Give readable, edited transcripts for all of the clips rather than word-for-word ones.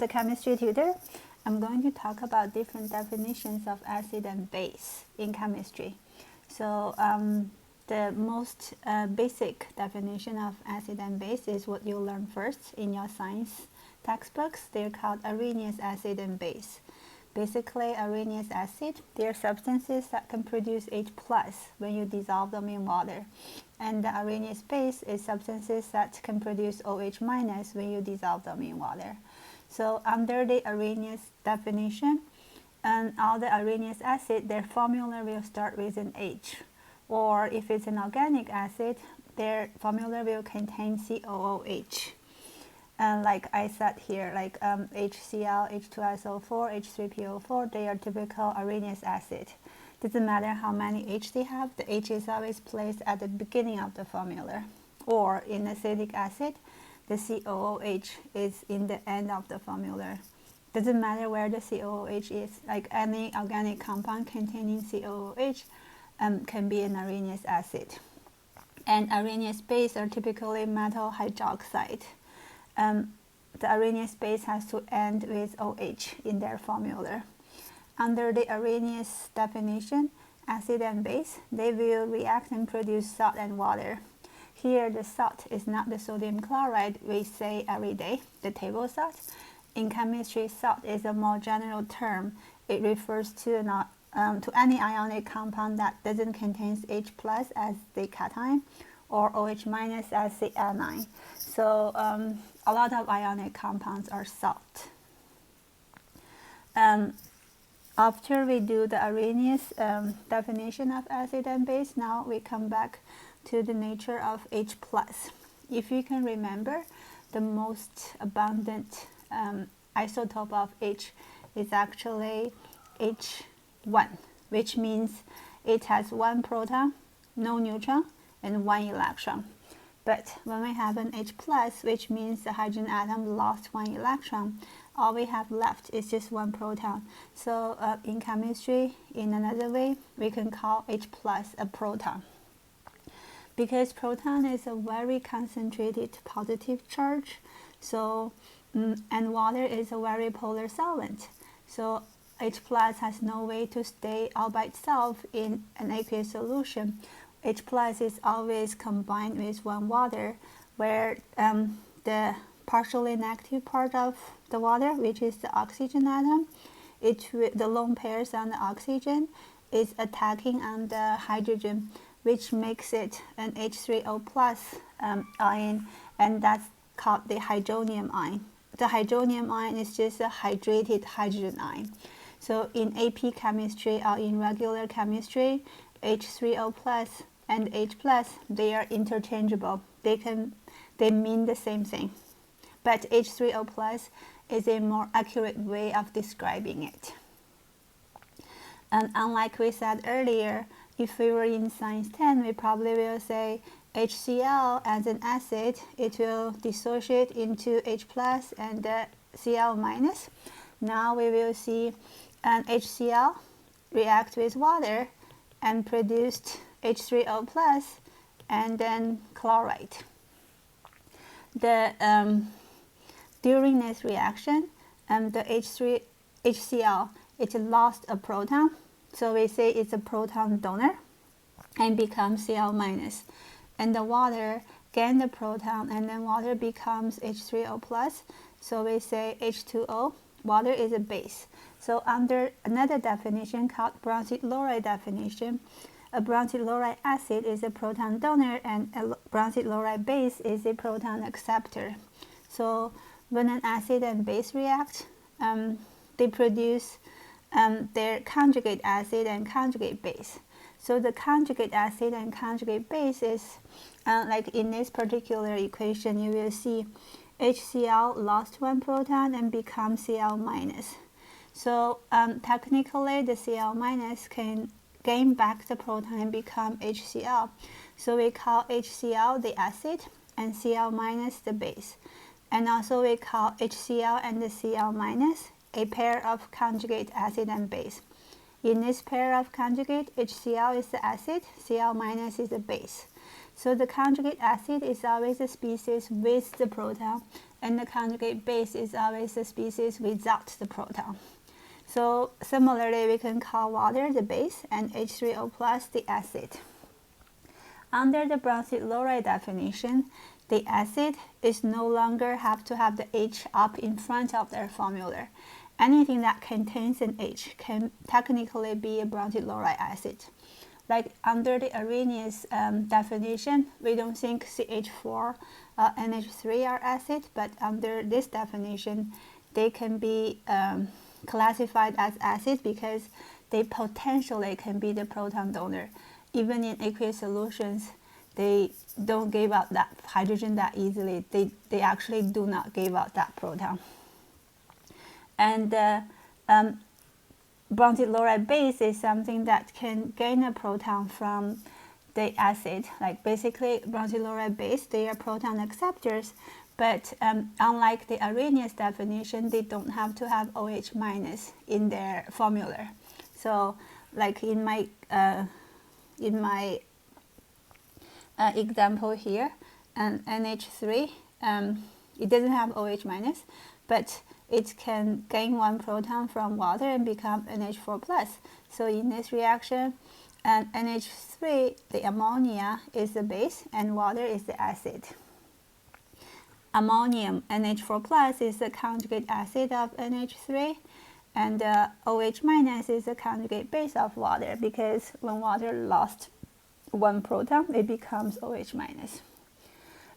chemistry tutor. I'm going to talk about different definitions of acid and base in chemistry. So the most basic definition of acid and base is what you learn first in your science textbooks. They're called Arrhenius acid and base. Basically, Arrhenius acid, they're substances that can produce H+ when you dissolve them in water. And the Arrhenius base is substances that can produce OH- when you dissolve them in water. So under the Arrhenius definition, and all the Arrhenius acid, their formula will start with an H. Or if it's an organic acid, their formula will contain COOH. And like I said here, like HCl, H2SO4, H3PO4, they are typical Arrhenius acid. Doesn't matter how many H they have, the H is always placed at the beginning of the formula. Or in acetic acid, the COOH is in the end of the formula. Doesn't matter where the COOH is, like any organic compound containing COOH can be an Arrhenius acid. And Arrhenius base are typically metal hydroxide. The Arrhenius base has to end with OH in their formula. Under the Arrhenius definition, acid and base, they will react and produce salt and water. Here, the salt is not the sodium chloride we say every day, the table salt. In chemistry, salt is a more general term. It refers to any ionic compound that doesn't contain H+ as the cation, or OH- as the anion. So a lot of ionic compounds are salt. After we do the Arrhenius definition of acid and base, now we come back to the nature of H+. If you can remember, the most abundant isotope of H is actually H1, which means it has one proton, no neutron, and one electron. But when we have an H+, which means the hydrogen atom lost one electron, all we have left is just one proton. So in chemistry, in another way, we can call H+ a proton. Because proton is a very concentrated positive charge, so and water is a very polar solvent. So H+ has no way to stay all by itself in an aqueous solution. H+ is always combined with one water, where the partially negative part of the water, which is the oxygen atom, the lone pairs on the oxygen is attacking on the hydrogen, which makes it an H3O+ ion, and that's called the hydronium ion. The hydronium ion is just a hydrated hydrogen ion. So in AP chemistry or in regular chemistry, H3O+ and H+, they are interchangeable. They mean the same thing. But H3O+ is a more accurate way of describing it. And unlike we said earlier, if we were in Science 10, we probably will say HCl as an acid, it will dissociate into H+ and Cl-. Now we will see an HCl react with water and produced H3O+ and then chloride. During this reaction, the HCl, it lost a proton, so we say it's a proton donor and becomes Cl-. And the water gained the proton, and then water becomes H3O+, so we say H2O, water is a base. So under another definition called Bronsted Lowry definition, a Bronsted Lowry acid is a proton donor and a Bronsted Lowry base is a proton acceptor. So when an acid and base react, they produce their conjugate acid and conjugate base. So the conjugate acid and conjugate base is, like in this particular equation, you will see HCl lost one proton and becomes Cl-. So technically the Cl- can gain back the proton and become HCl. So we call HCl the acid and Cl- the base. And also we call HCl and the Cl- a pair of conjugate acid and base. In this pair of conjugate, HCl is the acid, Cl- is the base. So the conjugate acid is always a species with the proton, and the conjugate base is always the species without the proton. So similarly, we can call water the base and H3O plus the acid. Under the Bronsted Lowry definition, the acid is no longer have to have the H up in front of their formula. Anything that contains an H can technically be a Bronsted Lowry acid. Like under the Arrehnius definition, we don't think CH4, NH3 are acid, but under this definition, they can be classified as acid because they potentially can be the proton donor. Even in aqueous solutions, they don't give out that hydrogen that easily. They actually do not give out that proton. And Bronsted Lowry base is something that can gain a proton from the acid. Like basically Bronsted Lowry base, they are proton acceptors, but unlike the Arrhenius definition, they don't have to have OH minus in their formula. So like in my example here, and NH3, it doesn't have OH minus, but it can gain one proton from water and become NH4 plus. So in this reaction, NH3, the ammonia, is the base and water is the acid. Ammonium, NH4 plus, is the conjugate acid of NH3, and OH minus is the conjugate base of water, because when water lost one proton, it becomes OH minus.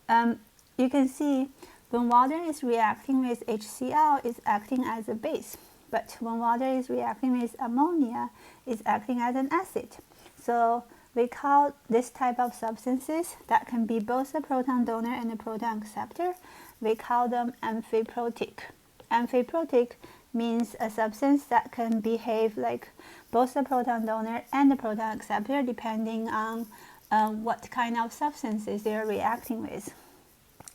You can see when water is reacting with HCl, it's acting as a base, but when water is reacting with ammonia, it's acting as an acid. So we call this type of substances that can be both a proton donor and a proton acceptor, we call them amphiprotic. Amphiprotic means a substance that can behave like both the proton donor and the proton acceptor depending on what kind of substances they are reacting with.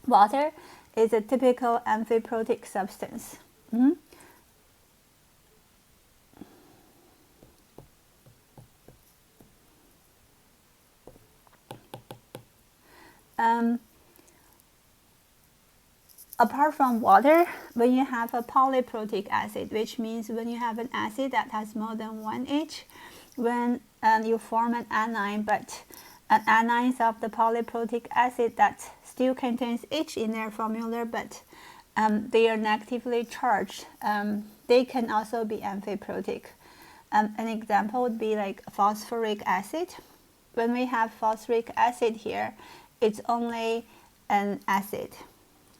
Water is a typical amphiprotic substance. Apart from water, when you have a polyprotic acid, which means when you have an acid that has more than one H, when you form an anion, but an anions of the polyprotic acid that still contains H in their formula, but they are negatively charged, they can also be amphiprotic. An example would be like phosphoric acid. When we have phosphoric acid here, it's only an acid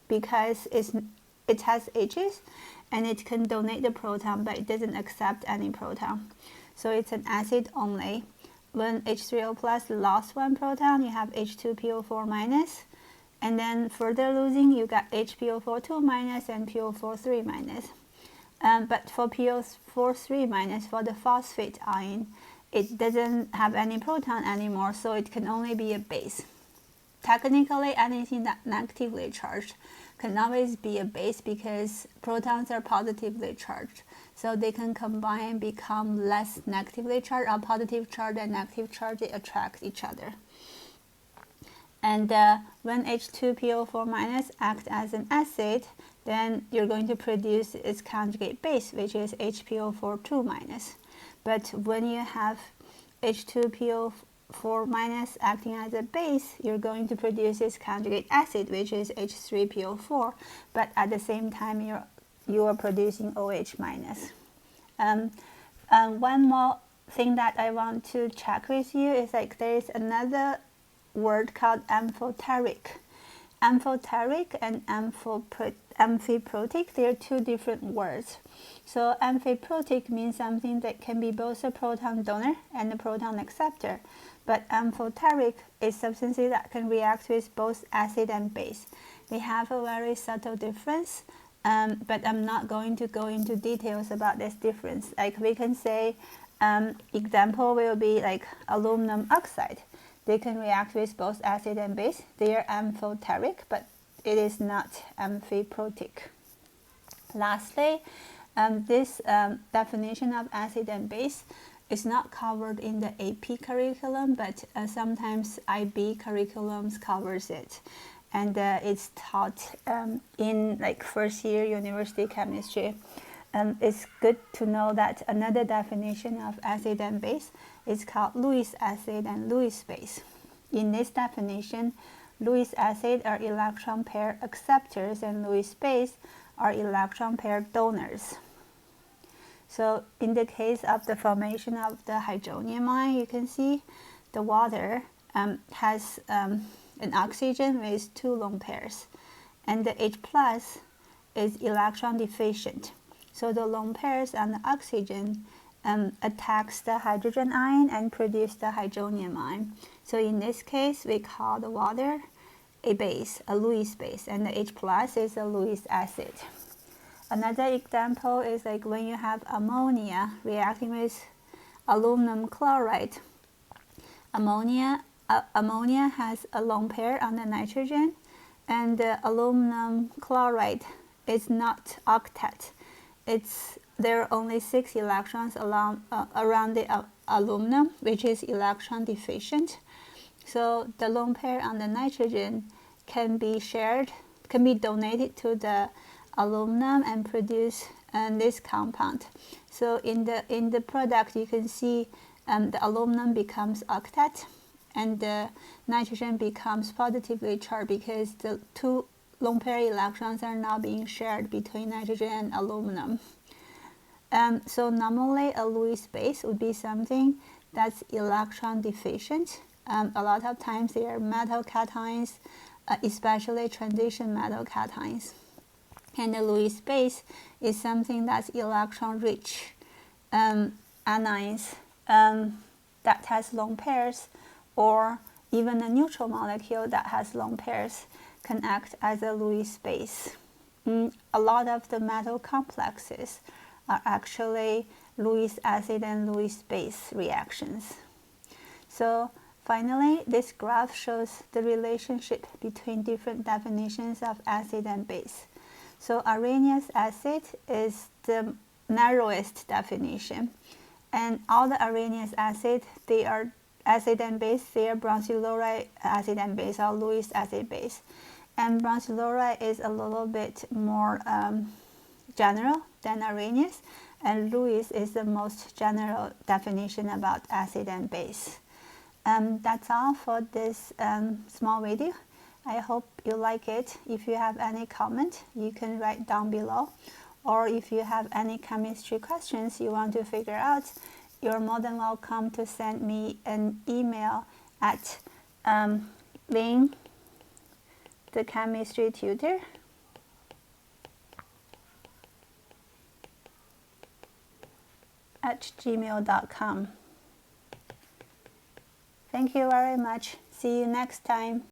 because it has H's and it can donate the proton, but it doesn't accept any proton. So it's an acid only. When H3O plus lost one proton, you have H2PO4 minus, and then further losing, you got HPO4 minus and PO4 minus. But for PO4 minus, for the phosphate ion, it doesn't have any proton anymore, so it can only be a base. Technically, anything that negatively charged can always be a base because protons are positively charged. So they can combine and become less negatively charged, or positive charge and negative charge, they attract each other. And when H2PO4 minus acts as an acid, then you're going to produce its conjugate base, which is HPO4 minus. But when you have H2PO4 minus acting as a base, you're going to produce its conjugate acid, which is H3PO4, but at the same time you are producing OH minus. One more thing that I want to check with you is like there is another word called amphoteric. Amphoteric and amphiprotic, they are two different words. So amphiprotic means something that can be both a proton donor and a proton acceptor. But amphoteric is substances that can react with both acid and base. They have a very subtle difference, but I'm not going to go into details about this difference. Like we can say, example will be like aluminum oxide. They can react with both acid and base. They are amphoteric, but it is not amphiprotic. Lastly, this definition of acid and base is not covered in the AP curriculum, but sometimes IB curriculums covers it. and it's taught in like first year university chemistry. It's good to know that another definition of acid and base is called Lewis acid and Lewis base. In this definition, Lewis acid are electron pair acceptors and Lewis base are electron pair donors. So in the case of the formation of the hydronium ion, you can see the water has an oxygen with 2 lone pairs, and the H plus is electron deficient. So the lone pairs on the oxygen attacks the hydrogen ion and produce the hydronium ion. So in this case, we call the water a base, a Lewis base, and the H plus is a Lewis acid. Another example is like when you have ammonia reacting with aluminum chloride. Ammonia has a lone pair on the nitrogen, and the aluminum chloride is not octet. There are only 6 electrons around the aluminum, which is electron deficient. So the lone pair on the nitrogen can be donated to the aluminum and produce this compound. So in the product, you can see the aluminum becomes octet, and the nitrogen becomes positively charged because the 2 lone pair electrons are now being shared between nitrogen and aluminum. So normally a Lewis base would be something that's electron deficient. A lot of times they are metal cations, especially transition metal cations. And the Lewis base is something that's electron rich. Anions that has lone pairs, or even a neutral molecule that has lone pairs can act as a Lewis base. A lot of the metal complexes are actually Lewis acid and Lewis base reactions. So finally, this graph shows the relationship between different definitions of acid and base. So Arrhenius acid is the narrowest definition, and all the Arrhenius acid, they are acid and base. They are Bronsted Lowry acid and base, or Lewis acid base. And Bronsted Lowry is a little bit more general than Arrhenius, and Lewis is the most general definition about acid and base. That's all for this small video. I hope you like it. If you have any comment, you can write down below, or if you have any chemistry questions you want to figure out, you're more than welcome to send me an email at Ling, the chemistry tutor, @gmail.com. Thank you very much. See you next time.